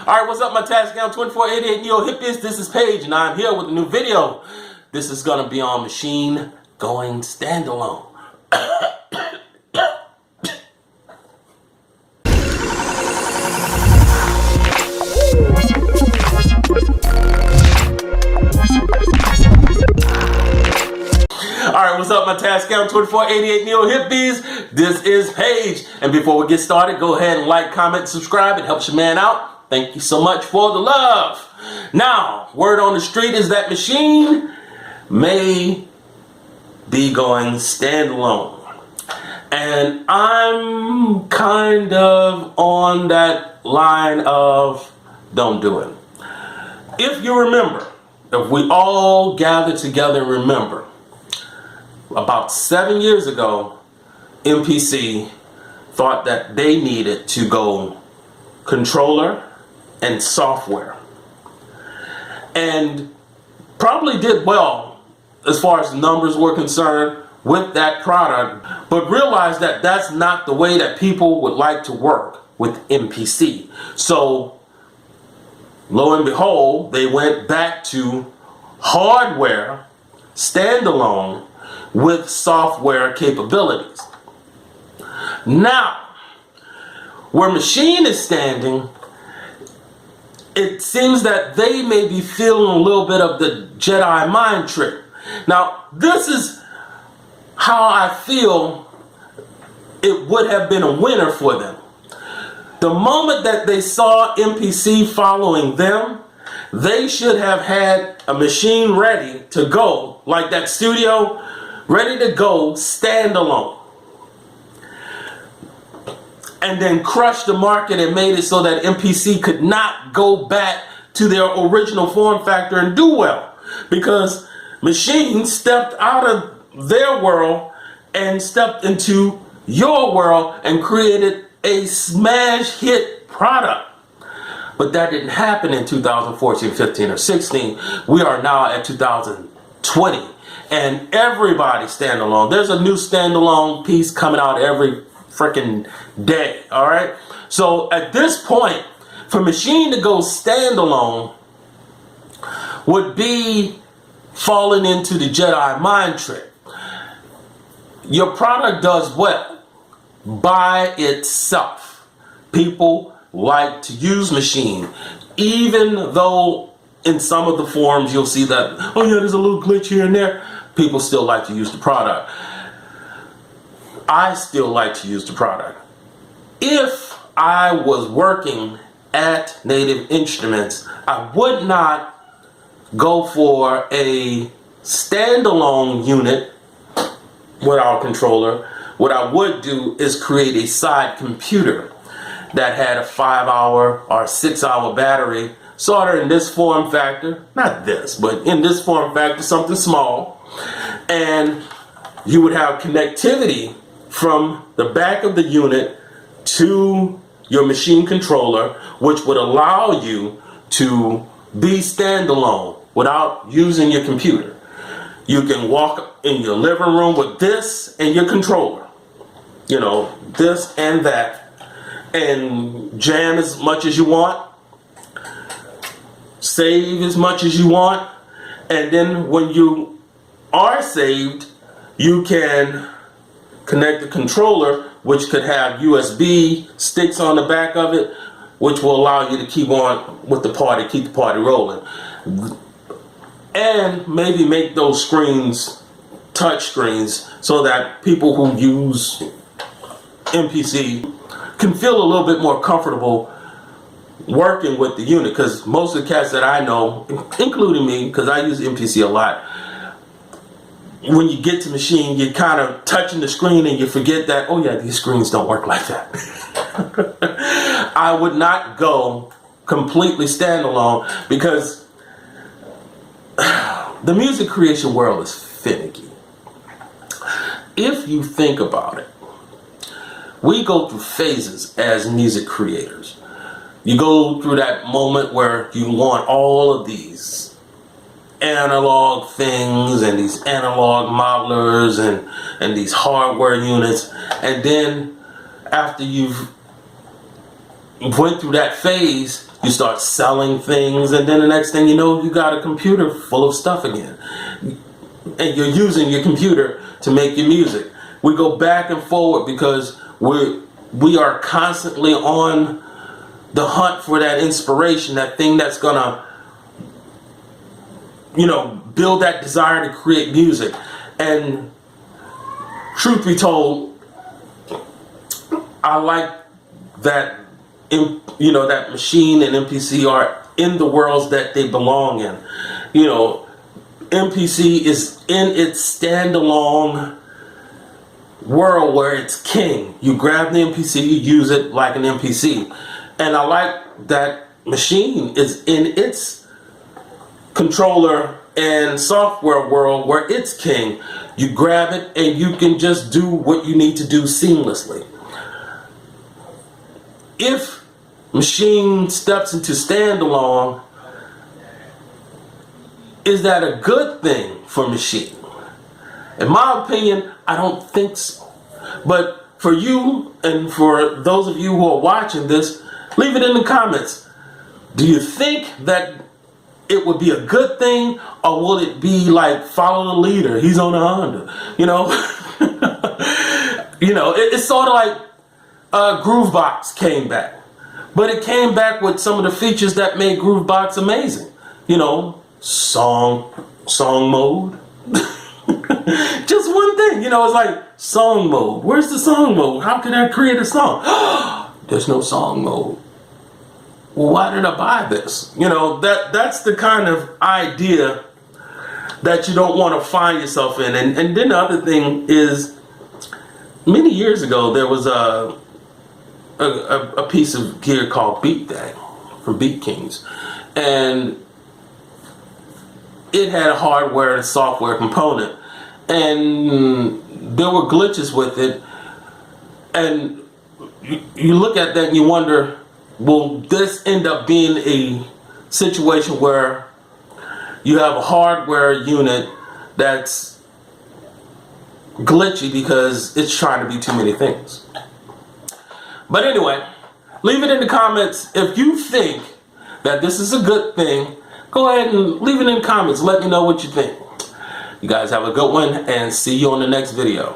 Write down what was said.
Alright, what's up my task down 2488 Neo Hippies? This is Paige and I'm here with a new video. This is gonna be on Machine going standalone. Alright, what's up my task down 2488 Neo Hippies? This is Paige. And before we get started, go ahead and like, comment, subscribe. It helps your man out. Thank you so much for the love. Now, word on the street is that Machine may be going standalone. And I'm kind of on that line of don't do it. If you remember, if we all gather together and remember, about 7 years ago, MPC thought that they needed to go controller and software. And probably did well as far as numbers were concerned with that product, but realized that that's not the way that people would like to work with MPC. So lo and behold, they went back to hardware standalone with software capabilities. Now, where Machine is standing, it seems that they may be feeling a little bit of the Jedi mind trick. Now, this is how I feel it would have been a winner for them. The moment that they saw MPC following them, they should have had a Machine ready to go, like that studio, ready to go standalone. And then crushed the market and made it so that MPC could not go back to their original form factor and do well. Because Machine stepped out of their world and stepped into your world and created a smash hit product. But that didn't happen in 2014, 15, or 16. We are now at 2020. And everybody standalone. There's a new standalone piece coming out every freaking day. Alright? So at this point, for Machine to go standalone would be falling into the Jedi mind trick. Your product does well by itself. People like to use Machine, even though in some of the forums you'll see that, oh yeah, there's a little glitch here and there. People still like to use the product. I still like to use the product. If I was working at Native Instruments, I would not go for a standalone unit with our controller. What I would do is create a side computer that had a 5-hour or 6-hour battery, sort of in this form factor, not this, but in this form factor, something small. And you would have connectivity from the back of the unit to your Machine controller, which would allow you to be standalone without using your computer. You can walk in your living room with this and your controller, you know, this and that, and jam as much as you want, save as much as you want, and then when you are saved, you can connect the controller, which could have USB sticks on the back of it, which will allow you to keep on with the party, keep the party rolling. And maybe make those screens touch screens so that people who use MPC can feel a little bit more comfortable working with the unit, because most of the cats that I know, including me, because I use MPC a lot, when you get to Machine, you're kind of touching the screen and you forget that, oh yeah, these screens don't work like that. I would not go completely standalone, because the music creation world is finicky. If you think about it, we go through phases as music creators. You go through that moment where you want all of these analog things and these analog modelers and these hardware units, and then after you've went through that phase, You start selling things, and then the next thing you know, you got a computer full of stuff again. And you're using your computer to make your music. We go back and forward because we are constantly on the hunt for that inspiration, that thing that's gonna, build that desire to create music. And truth be told, I like that, that Maschine and MPC are in the worlds that they belong in. MPC is in its standalone world where it's king. You grab the MPC, you use it like an MPC. And I like that Maschine is in its controller and software world where it's king. You grab it and you can just do what you need to do seamlessly. If Maschine steps into standalone, is that a good thing for Maschine? In my opinion, I don't think so. But for you and for those of you who are watching this, leave it in the comments. Do you think that it would be a good thing, or will it be like follow the leader? He's on a Honda, It's sort of like Groovebox came back, but it came back with some of the features that made Groovebox amazing. Song mode. Just one thing, it's like song mode. Where's the song mode? How can I create a song? There's no song mode. Well, why did I buy this? That's the kind of idea that you don't want to find yourself in. And then the other thing is, many years ago, there was a piece of gear called Beat That from Beat Kings. And it had a hardware and software component. And there were glitches with it. And you look at that and you wonder, will this end up being a situation where you have a hardware unit that's glitchy because it's trying to be too many things? But anyway, leave it in the comments if you think that this is a good thing. Go ahead and leave it in the comments. Let me know what you think. You guys have a good one, and see you on the next video.